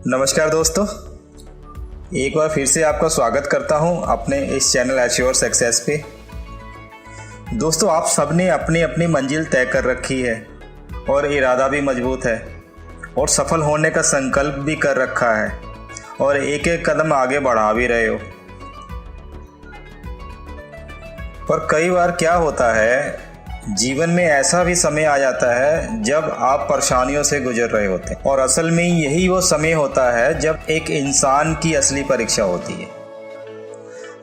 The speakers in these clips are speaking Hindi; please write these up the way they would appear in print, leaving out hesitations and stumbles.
नमस्कार दोस्तों, एक बार फिर से आपका स्वागत करता हूं अपने इस चैनल एश्योर सक्सेस पे। दोस्तों, आप सबने अपनी अपनी मंजिल तय कर रखी है और इरादा भी मजबूत है और सफल होने का संकल्प भी कर रखा है और एक एक कदम आगे बढ़ा भी रहे हो। पर कई बार क्या होता है, जीवन में ऐसा भी समय आ जाता है जब आप परेशानियों से गुजर रहे होते हैं और असल में यही वो समय होता है जब एक इंसान की असली परीक्षा होती है।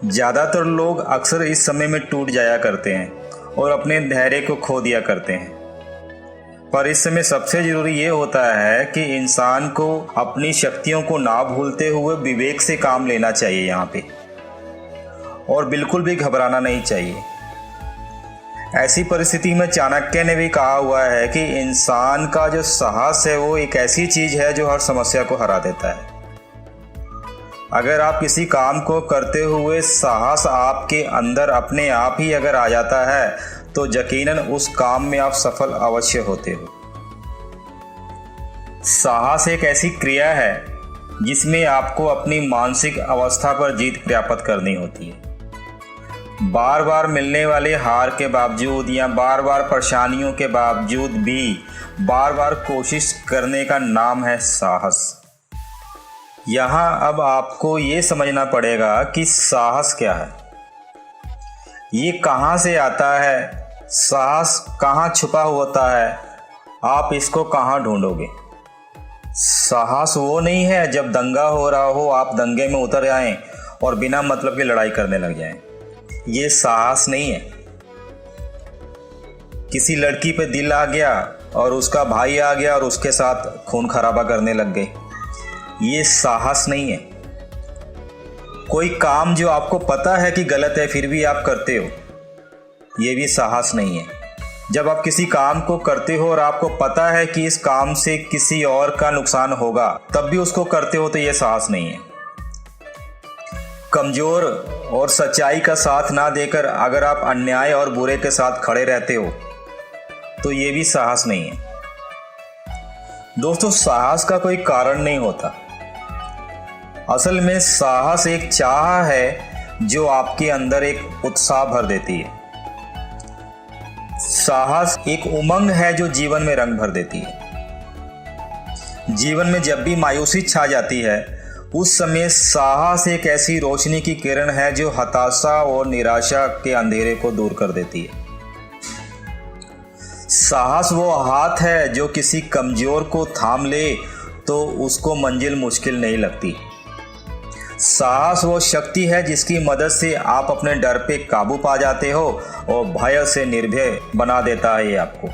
ज़्यादातर लोग अक्सर इस समय में टूट जाया करते हैं और अपने धैर्य को खो दिया करते हैं। पर इस समय सबसे ज़रूरी ये होता है कि इंसान को अपनी शक्तियों को ना भूलते हुए विवेक से काम लेना चाहिए यहाँ पे, और बिल्कुल भी घबराना नहीं चाहिए। ऐसी परिस्थिति में चाणक्य ने भी कहा हुआ है कि इंसान का जो साहस है वो एक ऐसी चीज है जो हर समस्या को हरा देता है। अगर आप किसी काम को करते हुए साहस आपके अंदर अपने आप ही अगर आ जाता है तो यकीनन उस काम में आप सफल अवश्य होते हो। साहस एक ऐसी क्रिया है जिसमें आपको अपनी मानसिक अवस्था पर जीत प्राप्त करनी होती है। बार बार मिलने वाले हार के बावजूद या बार बार परेशानियों के बावजूद भी बार बार कोशिश करने का नाम है साहस। यहाँ अब आपको ये समझना पड़ेगा कि साहस क्या है, ये कहाँ से आता है, साहस कहाँ छुपा होता है, आप इसको कहाँ ढूंढोगे। साहस वो नहीं है जब दंगा हो रहा हो आप दंगे में उतर जाएं और बिना मतलब की लड़ाई करने लग जाएं। ये साहस नहीं है। किसी लड़की पे दिल आ गया और उसका भाई आ गया और उसके साथ खून खराबा करने लग गए, ये साहस नहीं है। कोई काम जो आपको पता है कि गलत है फिर भी आप करते हो, ये भी साहस नहीं है। जब आप किसी काम को करते हो और आपको पता है कि इस काम से किसी और का नुकसान होगा तब भी उसको करते हो, तो ये साहस नहीं है। कमजोर और सच्चाई का साथ ना देकर अगर आप अन्याय और बुरे के साथ खड़े रहते हो तो ये भी साहस नहीं है। दोस्तों, साहस का कोई कारण नहीं होता। असल में साहस एक चाह है जो आपके अंदर एक उत्साह भर देती है। साहस एक उमंग है जो जीवन में रंग भर देती है। जीवन में जब भी मायूसी छा जाती है उस समय साहस एक ऐसी रोशनी की किरण है जो हताशा और निराशा के अंधेरे को दूर कर देती है। साहस वो हाथ है जो किसी कमजोर को थाम ले तो उसको मंजिल मुश्किल नहीं लगती। साहस वो शक्ति है जिसकी मदद से आप अपने डर पे काबू पा जाते हो और भय से निर्भय बना देता है ये आपको।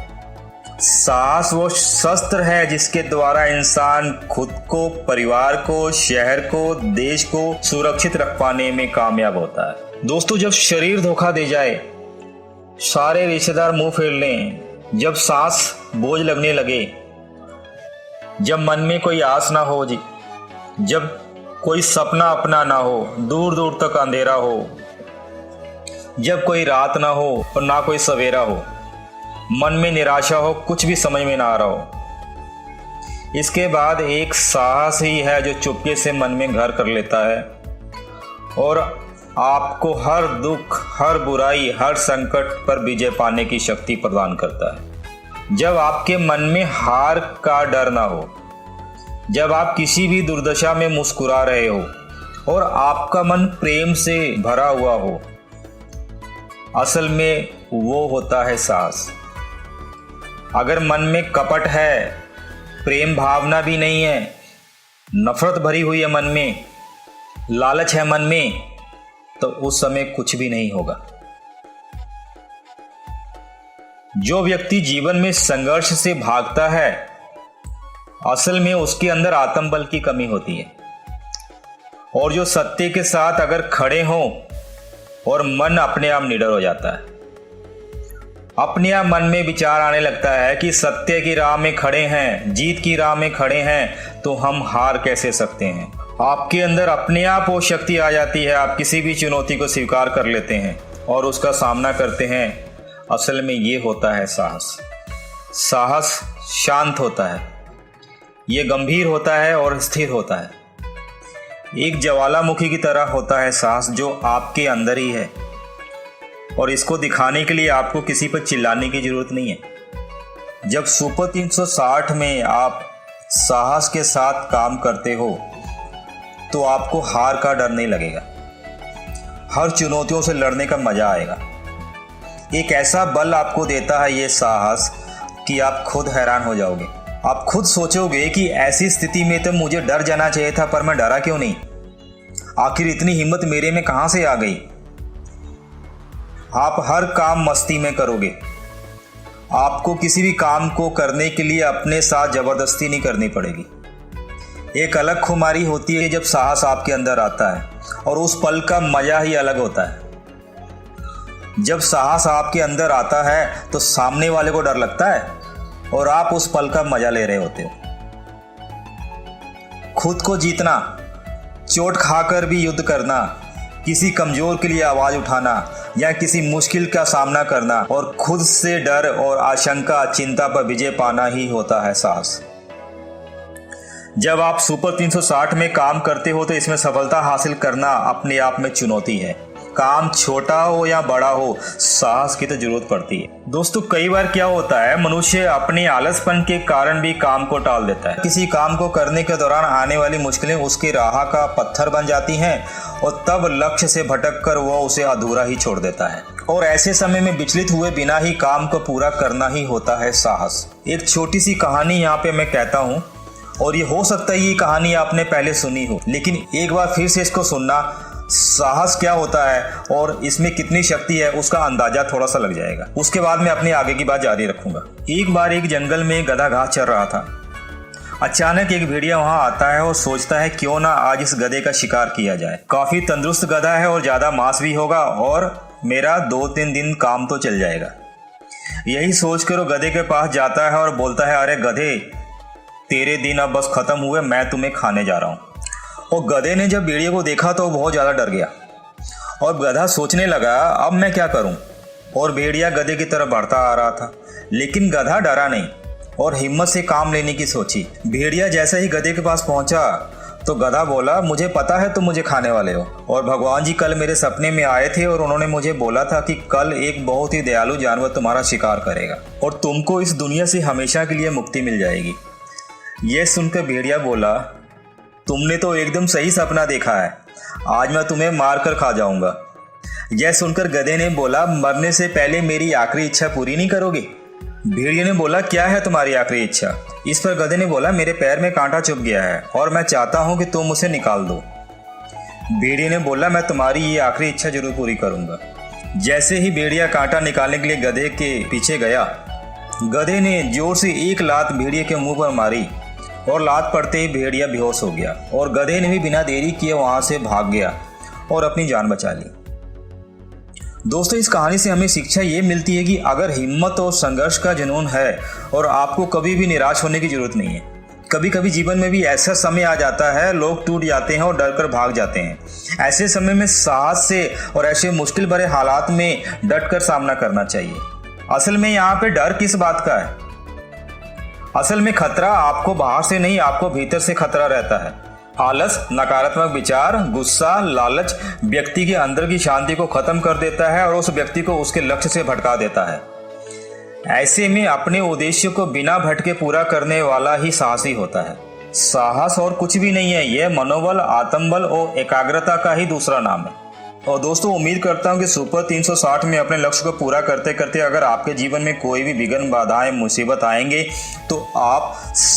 साहस वो शस्त्र है जिसके द्वारा इंसान खुद को, परिवार को, शहर को, देश को सुरक्षित रख पाने में कामयाब होता है। दोस्तों, जब शरीर धोखा दे जाए, सारे रिश्तेदार मुंह फेर लें, जब सांस बोझ लगने लगे, जब मन में कोई आस ना हो, जब कोई सपना अपना ना हो, दूर दूर तक अंधेरा हो, जब कोई रात ना हो और ना कोई सवेरा हो, मन में निराशा हो, कुछ भी समझ में ना आ रहा हो, इसके बाद एक साहस ही है जो चुपके से मन में घर कर लेता है और आपको हर दुख, हर बुराई, हर संकट पर विजय पाने की शक्ति प्रदान करता है। जब आपके मन में हार का डर ना हो, जब आप किसी भी दुर्दशा में मुस्कुरा रहे हो और आपका मन प्रेम से भरा हुआ हो, असल में वो होता है साहस। अगर मन में कपट है, प्रेम भावना भी नहीं है, नफरत भरी हुई है मन में, लालच है मन में, तो उस समय कुछ भी नहीं होगा। जो व्यक्ति जीवन में संघर्ष से भागता है असल में उसके अंदर आत्मबल की कमी होती है, और जो सत्य के साथ अगर खड़े हों और मन अपने आप निडर हो जाता है। अपने आप मन में विचार आने लगता है कि सत्य की राह में खड़े हैं, जीत की राह में खड़े हैं, तो हम हार कैसे सकते हैं। आपके अंदर अपने आप वो शक्ति आ जाती है, आप किसी भी चुनौती को स्वीकार कर लेते हैं और उसका सामना करते हैं। असल में ये होता है साहस। साहस शांत होता है, ये गंभीर होता है और स्थिर होता है। एक ज्वालामुखी की तरह होता है साहस, जो आपके अंदर ही है, और इसको दिखाने के लिए आपको किसी पर चिल्लाने की जरूरत नहीं है। जब सुपर 360 में आप साहस के साथ काम करते हो तो आपको हार का डर नहीं लगेगा। हर चुनौतियों से लड़ने का मजा आएगा। एक ऐसा बल आपको देता है ये साहस कि आप खुद हैरान हो जाओगे। आप खुद सोचोगे कि ऐसी स्थिति में तो मुझे डर जाना चाहिए था, पर मैं डरा क्यों नहीं? आखिर इतनी हिम्मत मेरे में कहां से आ गई? आप हर काम मस्ती में करोगे। आपको किसी भी काम को करने के लिए अपने साथ जबरदस्ती नहीं करनी पड़ेगी। एक अलग खुमारी होती है जब साहस आपके अंदर आता है, और उस पल का मजा ही अलग होता है। जब साहस आपके अंदर आता है तो सामने वाले को डर लगता है और आप उस पल का मजा ले रहे होते हो। खुद को जीतना, चोट खाकर भी युद्ध करना, किसी कमजोर के लिए आवाज उठाना या किसी मुश्किल का सामना करना और खुद से डर और आशंका चिंता पर विजय पाना ही होता है साहस। जब आप सुपर 360 में काम करते हो तो इसमें सफलता हासिल करना अपने आप में चुनौती है। काम छोटा हो या बड़ा हो, साहस की तो जरूरत पड़ती है। दोस्तों, कई बार क्या होता है, मनुष्य अपने आलसपन के कारण भी काम को टाल देता है। किसी काम को करने के दौरान आने वाली मुश्किलें उसकी राह का पत्थर बन जाती हैं और तब लक्ष्य से भटक कर वह उसे अधूरा ही छोड़ देता है। और ऐसे समय में विचलित हुए बिना ही काम को पूरा करना ही होता है साहस। एक छोटी सी कहानी यहाँ पे मैं कहता हूँ, और ये हो सकता है ये कहानी आपने पहले सुनी हो, लेकिन एक बार फिर से इसको सुनना। साहस क्या होता है और इसमें कितनी शक्ति है उसका अंदाजा थोड़ा सा लग जाएगा। उसके बाद मैं अपनी आगे की बात जारी रखूंगा। एक बार एक जंगल में गधा घास चर रहा था। अचानक एक भेड़िया वहां आता है और सोचता है क्यों ना आज इस गधे का शिकार किया जाए। काफी तंदुरुस्त गधा है और ज्यादा मांस भी होगा और मेरा 2-3 दिन काम तो चल जाएगा। यही सोचकर वो गधे के पास जाता है और बोलता है, अरे गधे, तेरे दिन अब बस खत्म हुए, मैं तुम्हें खाने जा रहा हूँ। और गधे ने जब भेड़िए को देखा तो बहुत ज़्यादा डर गया और गधा सोचने लगा अब मैं क्या करूं। और भेड़िया गधे की तरफ बढ़ता आ रहा था, लेकिन गधा डरा नहीं और हिम्मत से काम लेने की सोची। भेड़िया जैसे ही गधे के पास पहुंचा तो गधा बोला, मुझे पता है तुम मुझे खाने वाले हो, और भगवान जी कल मेरे सपने में आए थे और उन्होंने मुझे बोला था कि कल एक बहुत ही दयालु जानवर तुम्हारा शिकार करेगा और तुमको इस दुनिया से हमेशा के लिए मुक्ति मिल जाएगी। यह सुनकर भेड़िया बोला, तुमने तो एकदम सही सपना देखा है, आज मैं तुम्हें मार कर खा जाऊंगा। यह सुनकर गधे ने बोला, मरने से पहले मेरी आखिरी इच्छा पूरी नहीं करोगे? भेड़िए ने बोला, क्या है तुम्हारी आखिरी इच्छा? इस पर गधे ने बोला, मेरे पैर में कांटा चुभ गया है और मैं चाहता हूं कि तुम उसे निकाल दो। भेड़िए ने बोला, मैं तुम्हारी ये आखिरी इच्छा जरूर पूरी करूंगा। जैसे ही भेड़िया कांटा निकालने के लिए गधे के पीछे गया, गधे ने जोर से एक लात भेड़िए के मुंह पर मारी और लात पड़ते ही भेड़िया बेहोश हो गया और गधे ने भी बिना देरी किए वहां से भाग गया और अपनी जान बचा ली। दोस्तों, इस कहानी से हमें शिक्षा ये मिलती है कि अगर हिम्मत और संघर्ष का जुनून है और आपको कभी भी निराश होने की जरूरत नहीं है। कभी कभी जीवन में भी ऐसा समय आ जाता है, लोग टूट जाते हैं और डर कर भाग जाते हैं। ऐसे समय में साहस से और ऐसे मुश्किल भरे हालात में डट कर सामना करना चाहिए। असल में यहाँ पे डर किस बात का है? असल में खतरा आपको बाहर से नहीं, आपको भीतर से खतरा रहता है। आलस, नकारात्मक विचार, गुस्सा, लालच व्यक्ति के अंदर की शांति को खत्म कर देता है और उस व्यक्ति को उसके लक्ष्य से भटका देता है। ऐसे में अपने उद्देश्य को बिना भटके पूरा करने वाला ही साहसी होता है। साहस और कुछ भी नहीं है, यह मनोबल, आत्मबल और एकाग्रता का ही दूसरा नाम है। और दोस्तों, उम्मीद करता हूं कि सुपर 360 में अपने लक्ष्य को पूरा करते करते अगर आपके जीवन में कोई भी विघ्न, बाधाएं, मुसीबत आएंगे तो आप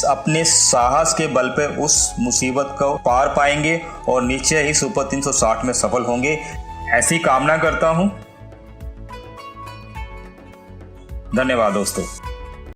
अपने साहस के बल पे उस मुसीबत को पार पाएंगे और निश्चय ही सुपर 360 में सफल होंगे, ऐसी कामना करता हूं। धन्यवाद दोस्तों।